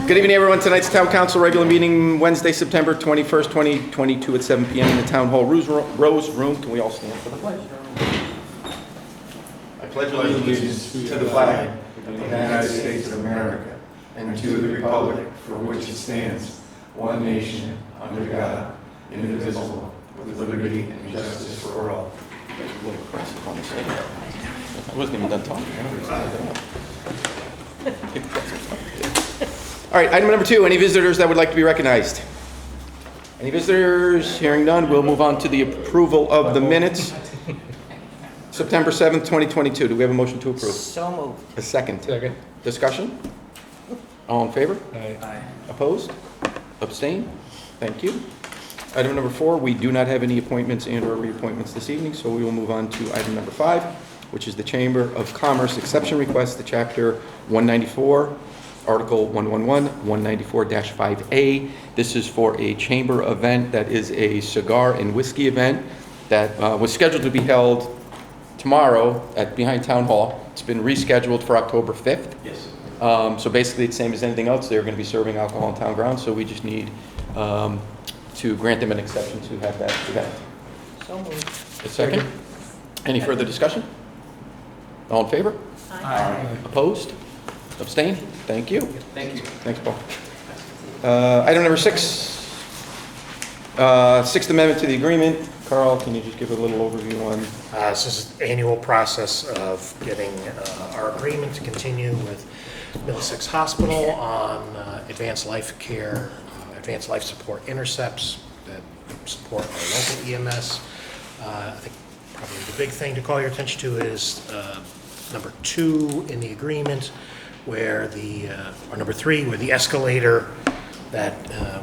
Good evening, everyone. Tonight's Town Council regular meeting, Wednesday, September 21st, 2022 at 7 p.m. in the Town Hall Rose Room. Can we all stand for the pledge? I pledge allegiance to the flag of the United States of America and to the republic for which it stands, one nation, under God, indivisible, with liberty and justice for all. I wasn't even done talking. All right, item number 2, any visitors that would like to be recognized? Any visitors? Hearing none, we'll move on to the approval of the minutes. September 7th, 2022. Do we have a motion to approve? So moved. A second. Second. Discussion? All in favor? Aye. Opposed? Abstain? Thank you. Item number 4, we do not have any appointments and/or reappointments this evening, so we will move on to item number 5, which is the Chamber of Commerce exception request to Chapter 194, Article 111, 194-5A. This is for a chamber event that is a cigar and whiskey event that was scheduled to be held tomorrow behind Town Hall. It's been rescheduled for October 5th. Yes. So basically, it's the same as anything else. They're going to be serving alcohol on town grounds, so we just need to grant them an exception to have that event. So moved. A second? Any further discussion? All in favor? Aye. Opposed? Abstain? Thank you. Thank you. Thanks, Paul. Item number 6, Sixth Amendment to the agreement. Carl, can you just give a little overview on? This is an annual process of getting our agreement to continue with Middlesex Hospital on advanced life care, advanced life support intercepts that support our local EMS. I think probably the big thing to call your attention to is number 2 in the agreement, where or number 3, where the escalator that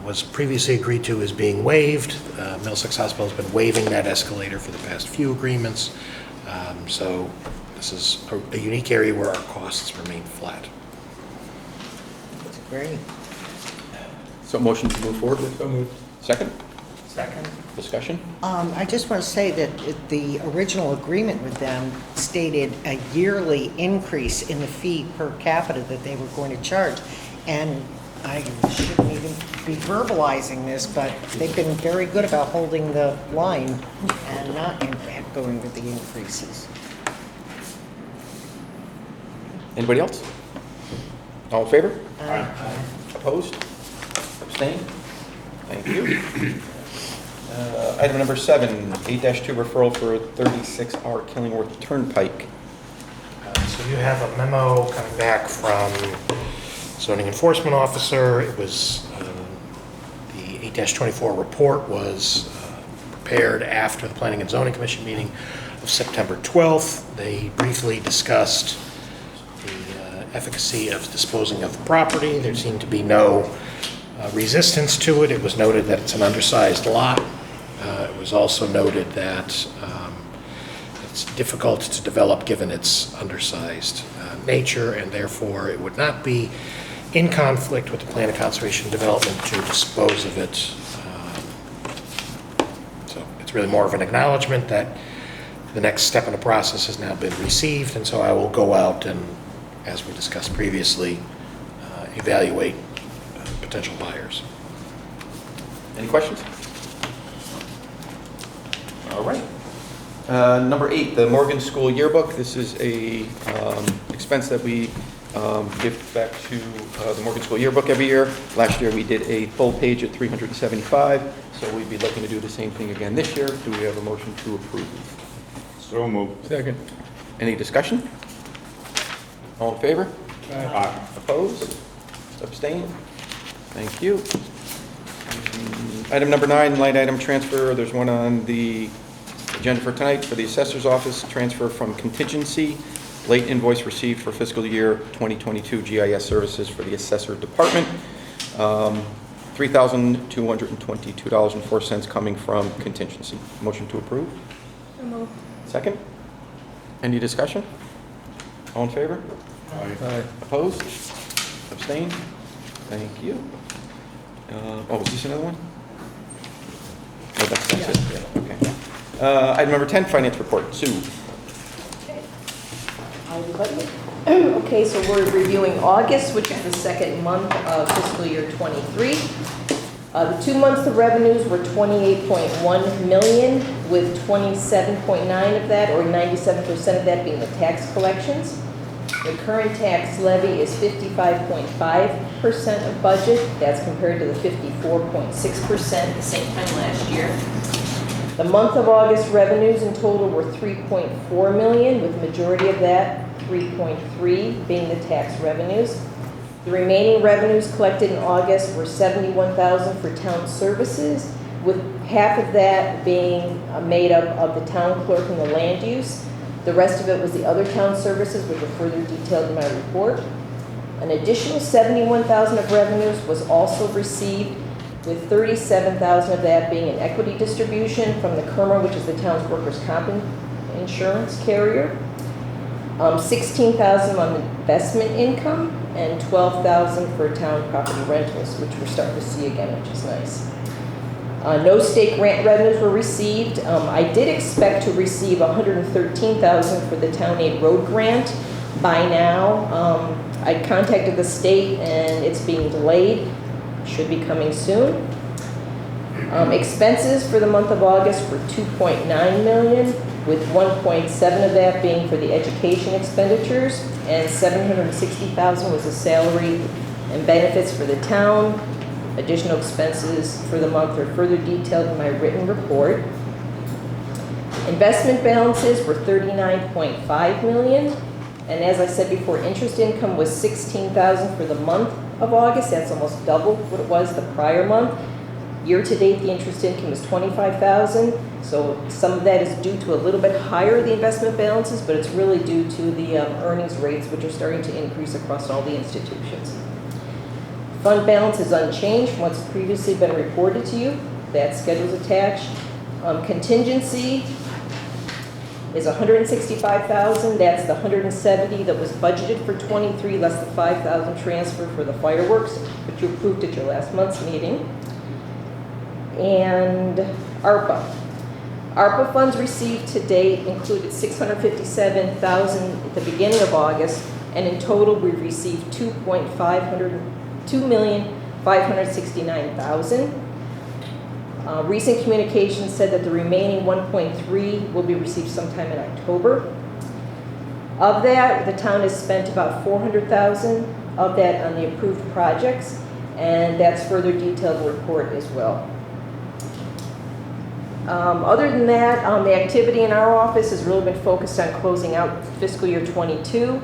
was previously agreed to is being waived. Middlesex Hospital has been waiving that escalator for the past few agreements. So this is a unique area where our costs remain flat. That's great. So motion to move forward with? So moved. Second? Second. Discussion? I just want to say that the original agreement with them stated a yearly increase in the fee per capita that they were going to charge. And I shouldn't even be verbalizing this, but they've been very good about holding the line and not going with the increases. Anybody else? All in favor? Aye. Opposed? Abstain? Thank you. Item number 7, 8-2 referral for 36R Killingworth Turnpike. So you have a memo coming back from zoning enforcement officer. It was, the 8-24 report was prepared after the Planning and Zoning Commission meeting of September 12th. They briefly discussed the efficacy of disposing of the property. There seemed to be no resistance to it. It was noted that it's an undersized lot. It was also noted that it's difficult to develop given its undersized nature, and therefore it would not be in conflict with the plan of conservation and development to dispose of it. So it's really more of an acknowledgement that the next step in the process has now been received, and so I will go out and, as we discussed previously, evaluate potential buyers. Any questions? All right. Number 8, the Morgan School Yearbook. This is a expense that we give back to the Morgan School Yearbook every year. Last year we did a full page at $375, so we'd be looking to do the same thing again this year. Do we have a motion to approve? So moved. Second. Any discussion? All in favor? Aye. Opposed? Abstain? Thank you. Item number 9, line item transfer. There's one on the agenda for tonight for the assessor's office, transfer from contingency, late invoice received for fiscal year 2022 GIS services for the assessor department. $3,222.04 coming from contingency. Motion to approve? So moved. Second? Any discussion? All in favor? Aye. Opposed? Abstain? Thank you. Was this another one? Oh, that's it. Yeah, okay. Item number 10, finance report. Sue. Hi, everybody. Okay, so we're reviewing August, which is the second month of fiscal year '23. The 2 months of revenues were $28.1 million, with 27.9 of that, or 97% of that, being the tax collections. The current tax levy is 55.5% of budget. That's compared to the 54.6% the same time last year. The month of August revenues in total were $3.4 million, with majority of that, 3.3, being the tax revenues. The remaining revenues collected in August were $71,000 for town services, with half of that being made up of the town clerk and the land use. The rest of it was the other town services, which are further detailed in my report. An additional $71,000 of revenues was also received, with $37,000 of that being an equity distribution from the KERMA, which is the town's workers' comp insurance carrier. $16,000 on investment income, and $12,000 for town property rentals, which we're starting to see again, which is nice. No state grant revenues were received. I did expect to receive $113,000 for the town aid road grant by now. I contacted the state and it's being delayed. Should be coming soon. Expenses for the month of August were $2.9 million, with 1.7 of that being for the education expenditures, and $760,000 was the salary and benefits for the town. Additional expenses for the month are further detailed in my written report. Investment balances were $39.5 million, and as I said before, interest income was $16,000 for the month of August. That's almost double what it was the prior month. Year-to-date, the interest income is $25,000, so some of that is due to a little bit higher the investment balances, but it's really due to the earnings rates, which are starting to increase across all the institutions. Fund balance is unchanged from what's previously been reported to you. That schedule's attached. Contingency is $165,000. That's the $170,000 that was budgeted for '23, less the $5,000 transfer for the fireworks, which you approved at your last month's meeting. And ARPA. ARPA funds received to date included $657,000 at the beginning of August, and in total we've received $2,569,000. Recent communications said that the remaining 1.3 will be received sometime in October. Of that, the town has spent about $400,000 of that on the approved projects, and that's further detailed in the report as well. Other than that, the activity in our office has really been focused on closing out fiscal year '22.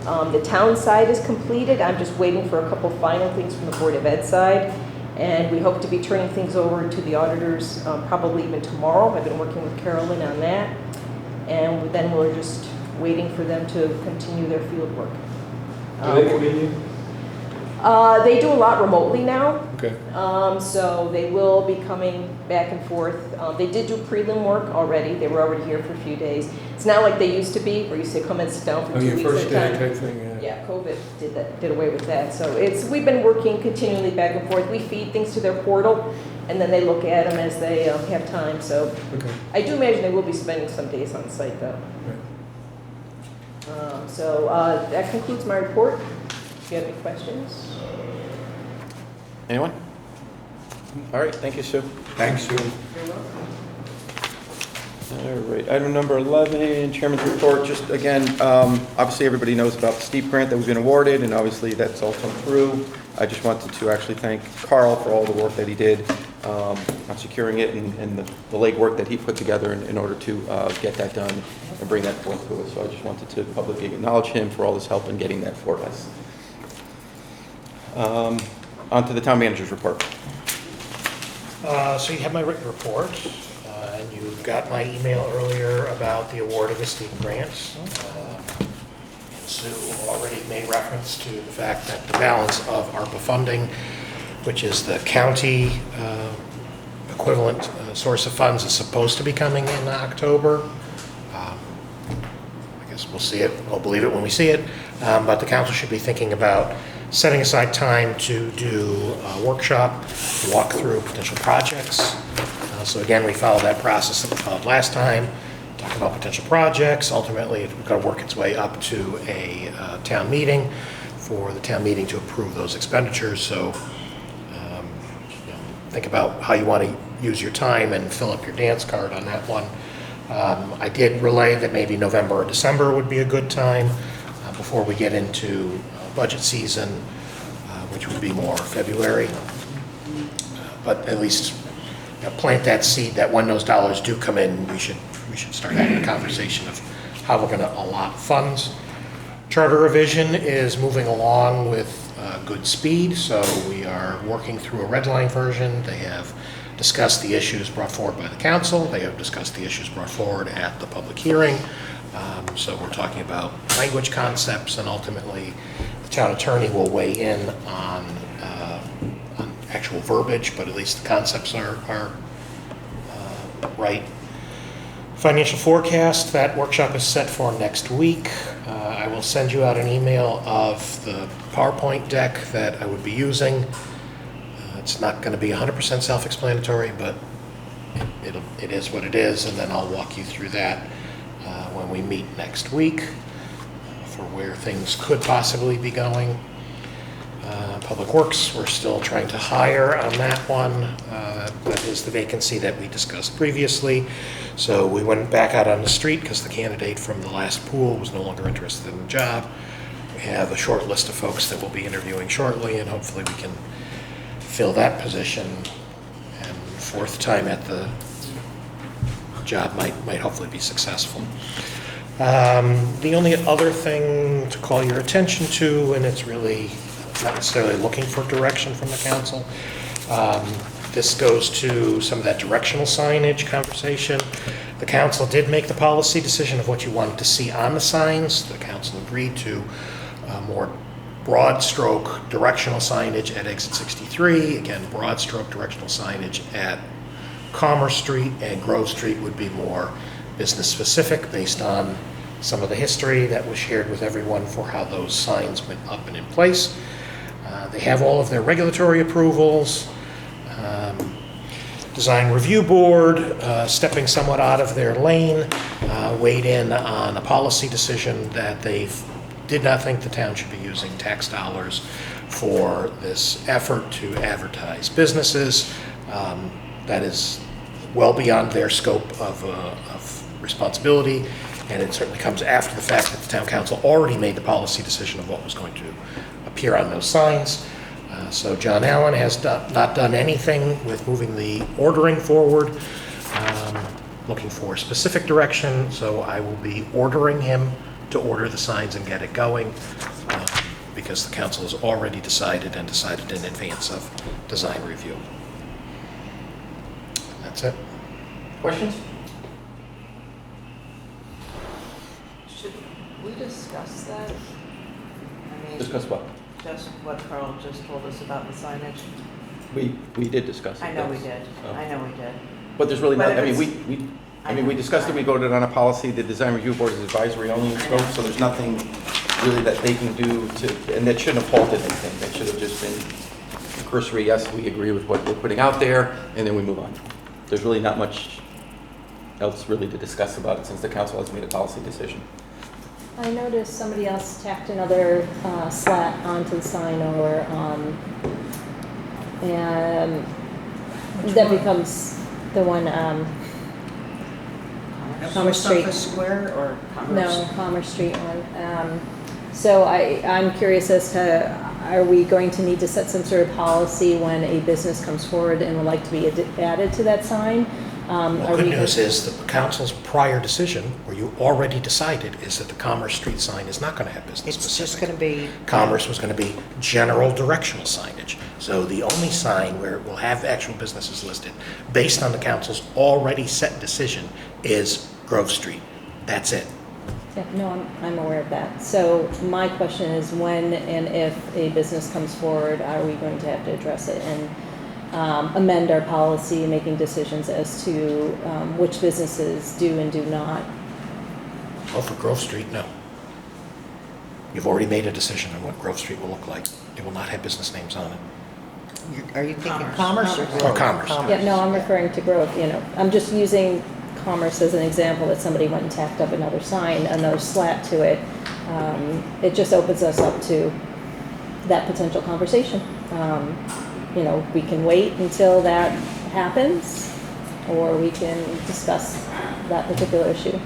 The town side is completed. I'm just waiting for a couple final things from the Board of Ed side, and we hope to be turning things over to the auditors probably even tomorrow. I've been working with Carolyn on that, and then we're just waiting for them to continue their field work. Do they come in here? They do a lot remotely now. Okay. So they will be coming back and forth. They did do prelim work already. They were already here for a few days. It's not like they used to be, where you used to come and sit down for 2 your weeks at first a day time. type thing, yeah. Yeah, COVID did away with that. So we've been working continually back and forth. We feed things to their portal, and then they look at them as they have time. So Okay. I do imagine they will be spending some days on site, though. Right. That concludes my report. If you have any questions. Anyone? All right, thank you, Sue. Thanks, Sue. You're welcome. All right, item number 11, Chairman's report. Just again, obviously everybody knows about the steep grant that we've been awarded, and obviously that's all come through. I just wanted to actually thank Carl for all the work that he did on securing it and the legwork that he put together in order to get that done and bring that forth to us. So I just wanted to publicly acknowledge him for all his help in getting that for us. On to the town manager's report. So you have my written report, and you got my email earlier about the award of the steep grants. Sue already made reference to the fact that the balance of ARPA funding, which is the county equivalent source of funds, is supposed to be coming in October. I guess we'll see it, we'll believe it when we see it, but the council should be thinking about setting aside time to do a workshop, walk through potential projects. So again, we followed that process that we followed last time, talk about potential projects. Ultimately, it's got to work its way up to a town meeting for the town meeting to approve those expenditures. So you know, think about how you want to use your time and fill up your dance card on that one. I did relay that maybe November or December would be a good time before we get into budget season, which would be more February. But at least plant that seed that when those dollars do come in, we should start having a conversation of how we're going to allot funds. Charter revision is moving along with good speed, so we are working through a red line version. They have discussed the issues brought forward by the council. They have discussed the issues brought forward at the public hearing. So we're talking about language concepts, and ultimately the town attorney will weigh in on actual verbiage, but at least the concepts are right. Financial forecast, that workshop is set for next week. I will send you out an email of the PowerPoint deck that I would be using. It's not going to be 100% self-explanatory, but it is what it is, and then I'll walk you through that when we meet next week for where things could possibly be going. Public Works, we're still trying to hire on that one. That is the vacancy that we discussed previously. So we went back out on the street because the candidate from the last pool was no longer interested in the job. We have a short list of folks that we'll be interviewing shortly, and hopefully we can fill that position. And fourth time at the job might hopefully be successful. The only other thing to call your attention to, and it's really not necessarily looking for direction from the council, this goes to some of that directional signage conversation. The council did make the policy decision of what you wanted to see on the signs. The council agreed to more broad stroke directional signage at exit 63. Again, broad stroke directional signage at Commerce Street, and Grove Street would be more business specific based on some of the history that was shared with everyone for how those signs went up and in place. They have all of their regulatory approvals. Design Review Board, stepping somewhat out of their lane, weighed in on a policy decision that they did not think the town should be using tax dollars for this effort to advertise businesses. That is well beyond their scope of responsibility, and it certainly comes after the fact that the town council already made the policy decision of what was going to appear on those signs. So John Allen has not done anything with moving the ordering forward, looking for specific direction, so I will be ordering him to order the signs and get it going, because the council has already decided in advance of design review. That's it. Questions? Should we discuss that? I mean, Discuss what? just what Carl just told us about the signage. We did discuss it. I know we yes. did. Oh. I know we did. But there's really not, But I mean, if we discussed it, we voted on a policy, the design review board is advisory only in scope, so there's nothing really that they can do to, and that shouldn't have halted anything. That should have just been a cursory, yes, we agree with what we're putting out there, and then we move on. There's really not much else really to discuss about it since the council has made a policy decision. I noticed somebody else tacked another slat onto the sign, or and that becomes the one, Commerce Street. Square or No, Commerce Street one. So I'm curious as to, are we going to need to set some sort of policy when a business comes forward and would like to be added to that sign? The good news is that the council's prior decision, where you already decided, is that the Commerce Street sign is not going to have business it's specific. just going to be, Commerce was going to be general directional signage. So the only sign where it will have actual businesses listed, based on the council's already set decision, is Grove Street. That's it. Yeah, no, I'm aware of that. So my question is, when and if a business comes forward, are we going to have to address it and amend our policy, making decisions as to which businesses do and do not? Well, for Grove Street, no. You've already made a decision on what Grove Street will look like. It will not have business names on it. are you thinking Commerce or Or Grove? Commerce. Yeah, no, I'm referring to Grove, I'm just using Commerce as an example, that somebody went and tacked up another sign, another slat to it, it just opens us up to that potential conversation. You know, we can wait until that happens, or we can discuss that particular issue.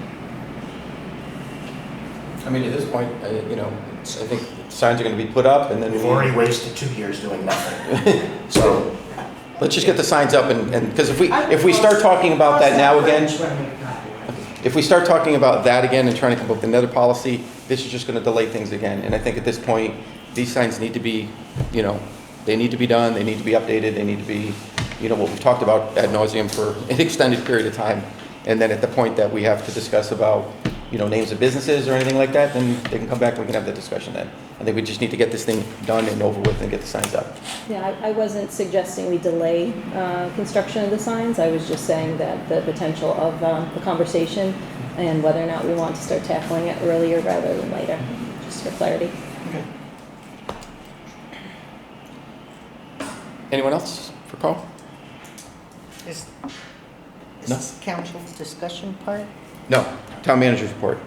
I mean, at this point, you know, I think signs are going to be put up, and then We've already wasted 2 years doing nothing. So, let's just get the signs up, and because if we start talking about that now again, if we start talking about that again and trying to come up with another policy, this is just going to delay things again. And I think at this point, these signs need to be, you know, they need to be done, they need to be updated, they need to be, you know, what we've talked about ad nauseum for an extended period of time. And then at the point that we have to discuss about, you know, names of businesses or anything like that, then they can come back and we can have that discussion then. I think we just need to get this thing done and over with and get the signs up. Yeah, I wasn't suggesting we delay construction of the signs. I was just saying that the potential of the conversation and whether or not we want to start tackling it earlier rather than later, just for clarity. Anyone else for Carl? Is No. this council's discussion part? No, town manager's report.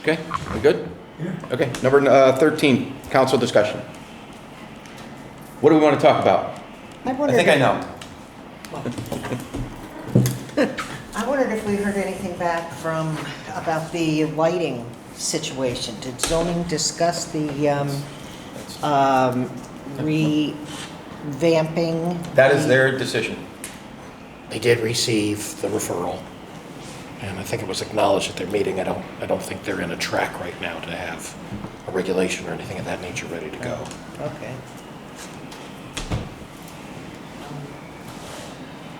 Okay, we good? Yeah. Okay, number 13, council discussion. What do we want to talk about? I think I know. I wondered if we heard anything back about the lighting situation. Did zoning discuss the revamping? That is their decision. they did receive the referral, and I think it was acknowledged at their meeting. I don't think they're in a track right now to have a regulation or anything of that nature ready to go. Okay.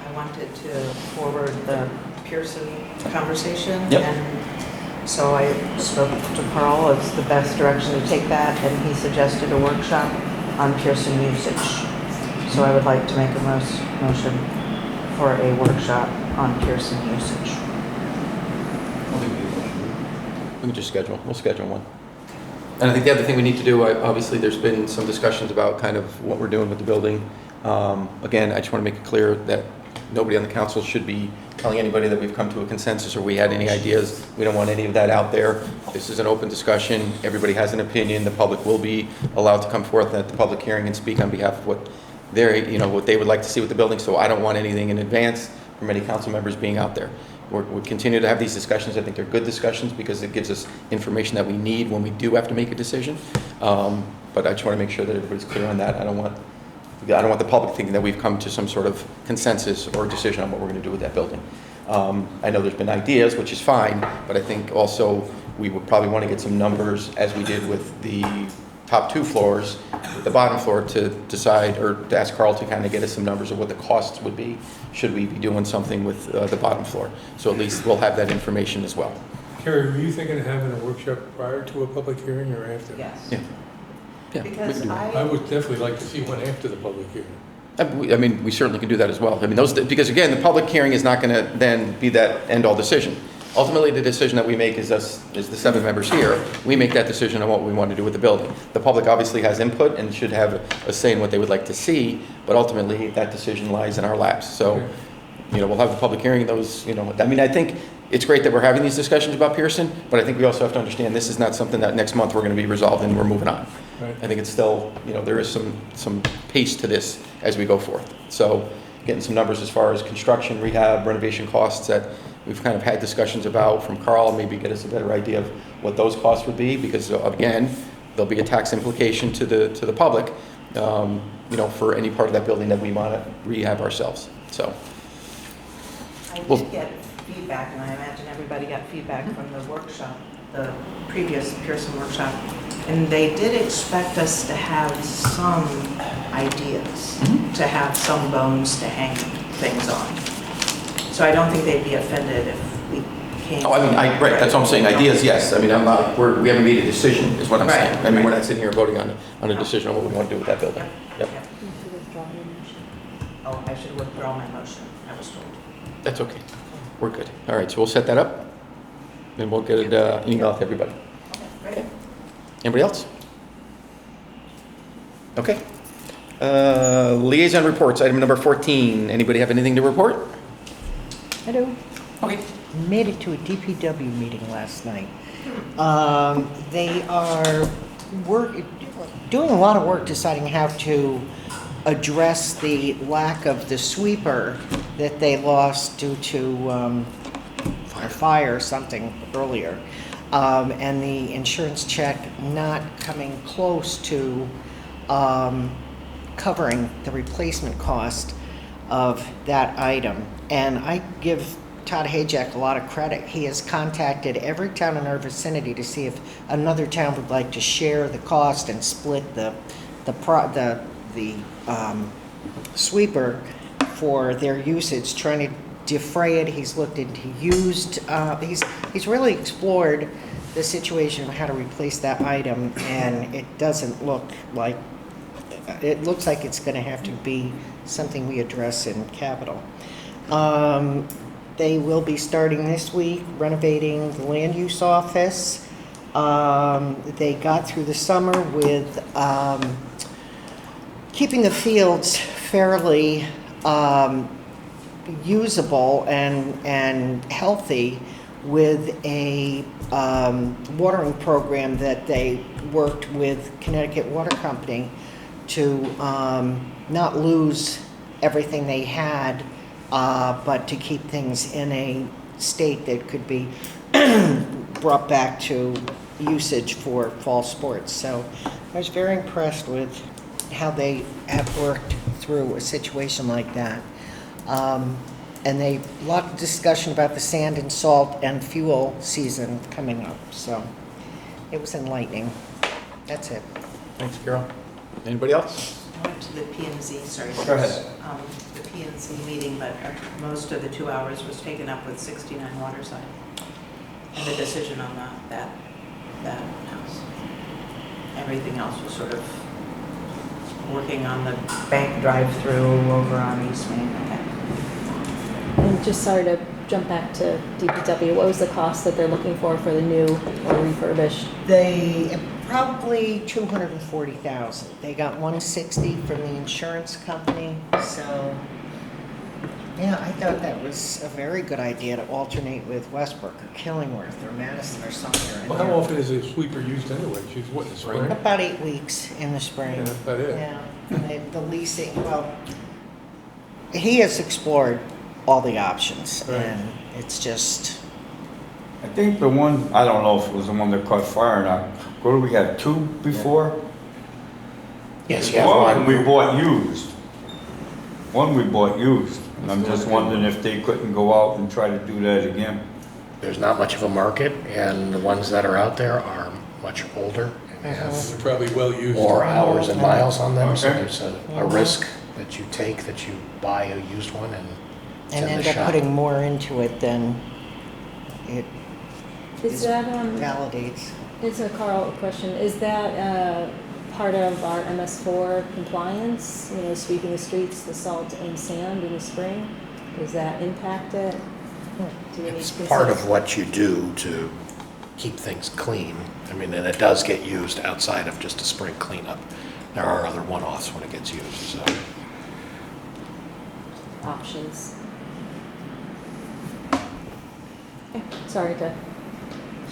I wanted to forward the Pearson conversation. Yep. And so I spoke to Carl, it's the best direction to take that, and he suggested a workshop on Pearson usage. So I would like to make a motion for a workshop on Pearson usage. We can just we'll schedule one. And I think the other thing we need to do, obviously, there's been some discussions about kind of what we're doing with the building. Again, I just want to make it clear that nobody on the council should be telling anybody that we've come to a consensus or we had any ideas. We don't want any of that out there. This is an open discussion. Everybody has an opinion. The public will be allowed to come forth at the public hearing and speak on behalf of what what they would like to see with the building. So I don't want anything in advance from any council members being out there. We continue to have these discussions. I think they're good discussions because it gives us information that we need when we do have to make a decision. But I just want to make sure that everybody's clear on that. I don't want the public thinking that we've come to some sort of consensus or decision on what we're going to do with that building. I know there's been ideas, which is fine, but I think also we would probably want to get some numbers as we did with the top two floors, with the bottom floor, to decide or to ask Carl to kind of get us some numbers of what the costs would be should we be doing something with the bottom floor. So at least we'll have that information as well. Carrie, were you thinking of having a workshop prior to a public hearing or after? Yes. Yeah. Yeah, we Because can do that. I would definitely like to see one after the public hearing. I mean, we certainly can do that as well. I mean, because again, the public hearing is not going to then be that end-all decision. Ultimately, the decision that we make is the 7 members here. We make that decision on what we want to do with the building. The public obviously has input and should have a say in what they would like to see, but ultimately, that decision lies in our laps. So, Okay. we'll have the public hearing. I mean, I think it's great that we're having these discussions about Pearson, but I think we also have to understand this is not something that next month we're going to be resolved and we're moving on. Right. I think it's still, there is some pace to this as we go forth. So getting some numbers as far as construction, rehab, renovation costs that we've kind of had discussions about from Carl, maybe get us a better idea of what those costs would be, because again, there'll be a tax implication to the public, for any part of that building that we want to rehab ourselves. So. I Well- did get feedback, and I imagine everybody got feedback from the workshop, the previous Pearson workshop, and they did expect us to have some ideas, to have some bones to hang things on. So I don't think they'd be offended if we came. Oh, I mean, right, that's what I'm saying, ideas, yes. I mean, we haven't made a decision, is what I'm Right, saying. I mean, we're right. not sitting here voting on a decision on what we want to do with that building. Yep, Oh, I should withdraw my motion, I was told. that's okay. We're good. All right, so we'll set that up, and we'll get it emailed to everybody. Great. Anybody else? Okay. Liaison reports, item number 14. Anybody have anything to report? I do. Okay. Made it to a DPW meeting last night. They are doing a lot of work deciding how to address the lack of the sweeper that they lost due to a fire or something earlier. And the insurance check not coming close to covering the replacement cost of that item. And I give Todd Hayjack a lot of credit. He has contacted every town in our vicinity to see if another town would like to share the cost and split the sweeper for their usage, trying to defray it. He's looked into used, he's really explored the situation of how to replace that item, and it doesn't look like, it looks like it's gonna have to be something we address in capital. They will be starting this week renovating the land use office. They got through the summer with keeping the fields fairly usable and healthy with a watering program that they worked with Connecticut Water Company to not lose everything they had, but to keep things in a state that could be brought back to usage for fall sports. So I was very impressed with how they have worked through a situation like that. And a lot of discussion about the sand and salt and fuel season coming up. So it was enlightening. That's it. Thanks, Carol. Anybody else? I went to the P&Z, sorry. Go ahead. The P&Z meeting, but most of the 2 hours was taken up with 69 Waterside and the decision on that house. Everything else was sort of working on the bank drive-through over on East Main. And just sorry to jump back to DPW, what was the cost that they're looking for the new or refurbished? They probably 240,000. They got 160 from the insurance company. So yeah, I thought that was a very good idea to alternate with Westbrook or Killingworth or Madison or somewhere in Well, how there. often is a sweeper used anyway? She's what, in the spring? About 8 weeks in the spring. Yeah, that's about it. Yeah, and the leasing, well, he has explored all the options, Right. and it's just, I think the one, I don't know if it was the one that caught fire or not. What do we have, 2 before? Yes, you have One one. we bought used. One we bought used. And I'm just wondering if they couldn't go out and try to do that again. There's not much of a market, and the ones that are out there are much older and have They're probably well used. more hours and miles on them, so Okay. there's a risk that you take, that you buy a used one and it's and in the end up shop. putting more into it than it Is that, validates. it's a Carl question, is that part of our MS4 compliance? You know, sweeping the streets, the salt and sand in the spring? Does that impact it? Do we need It's to part consider- of what you do to keep things clean. I mean, and it does get used outside of just a spring cleanup. There are other one-offs when it gets used, so. Options. Okay, sorry to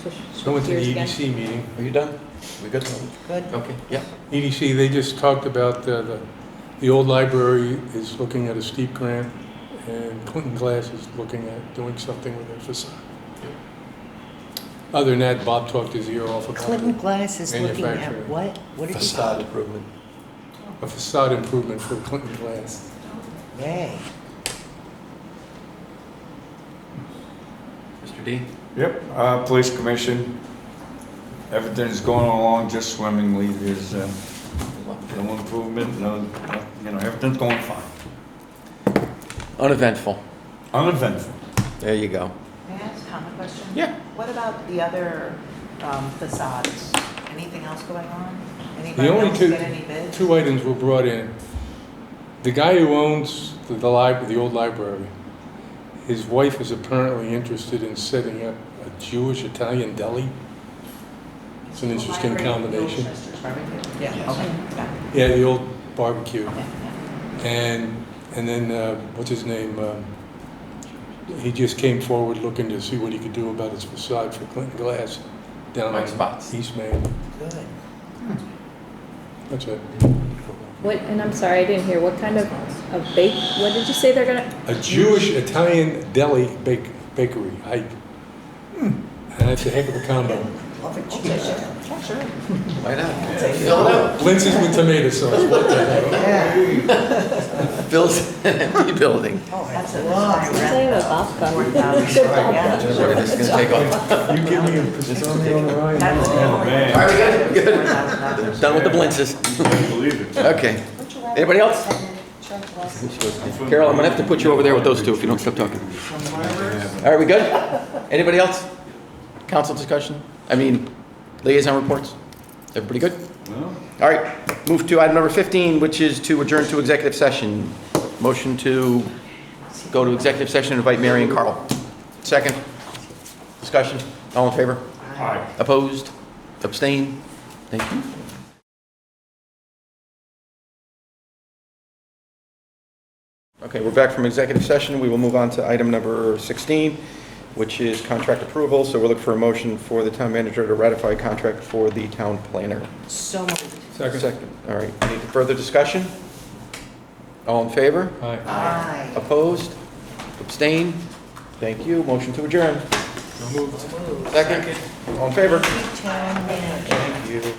switch So I went to the gears again. EDC meeting. Are you done? We good? Good. Okay, yeah. EDC, they just talked about the old library is looking at a steep grant, and Clinton Glass is looking at doing something with their facade. Other than that, Bob talked his ear off about Clinton Glass is looking at Manufacturing. what? What did you Facade improvement. a facade improvement for Clinton Glass. Yay. Mr. D? Yep, police commission. Everything's going along just swimmingly. There's no improvement, everything's going fine. Uneventful. Uneventful. There you go. May I ask Tom a question? Yeah. What about the other facades? Anything else going on? The Anybody only else two, get any bids? two items were brought in. The guy who owns the old library, his wife is apparently interested in setting up a Jewish-Italian deli. It's an interesting Library, combination. Chester's Barbecue? Yeah, Yes. okay, got it. Yeah, the old barbecue. Yeah, yeah. And then, what's his name? He just came forward looking to see what he could do about his facade for Clinton Glass down White on spots. East Main. Good. That's it. What, and I'm sorry, I didn't hear, what kind of bake, what did you say they're gonna? A Jewish Italian deli bakery. And that's a heck of a combo. Love it, cheese. Why not? Fill it out. Blintzes with tomato sauce. What the heck? Yeah. Fills an empty building. Oh, That's I a love high it. Say rent. a babka. 4,000. Yeah. This is gonna take off. You give me a pistachio on the ride. That's the only. Man. All right, we good? Good. $4,000. Done with the blintzes. Can't believe it. Okay. Anybody else? Carol, I'm gonna have to put you over there with those two if you don't stop talking. All right, we good? Anybody else? Council discussion? Liaison reports? Everybody good? No. All right, move to item number 15, which is to adjourn to executive session. Motion to go to executive session and invite Mary and Carl. Second. Discussion? All in favor? Aye. Opposed? Abstain? Thank you. Okay, we're back from executive session. We will move on to item number 16, which is contract approval. So we're looking for a motion for the town manager to ratify a contract for the town planner. So moved. Second. All right, any further discussion? All in favor? Aye. Aye. Opposed? Abstain? Thank you. Motion to adjourn. Second? All in favor? Town manager. Thank you.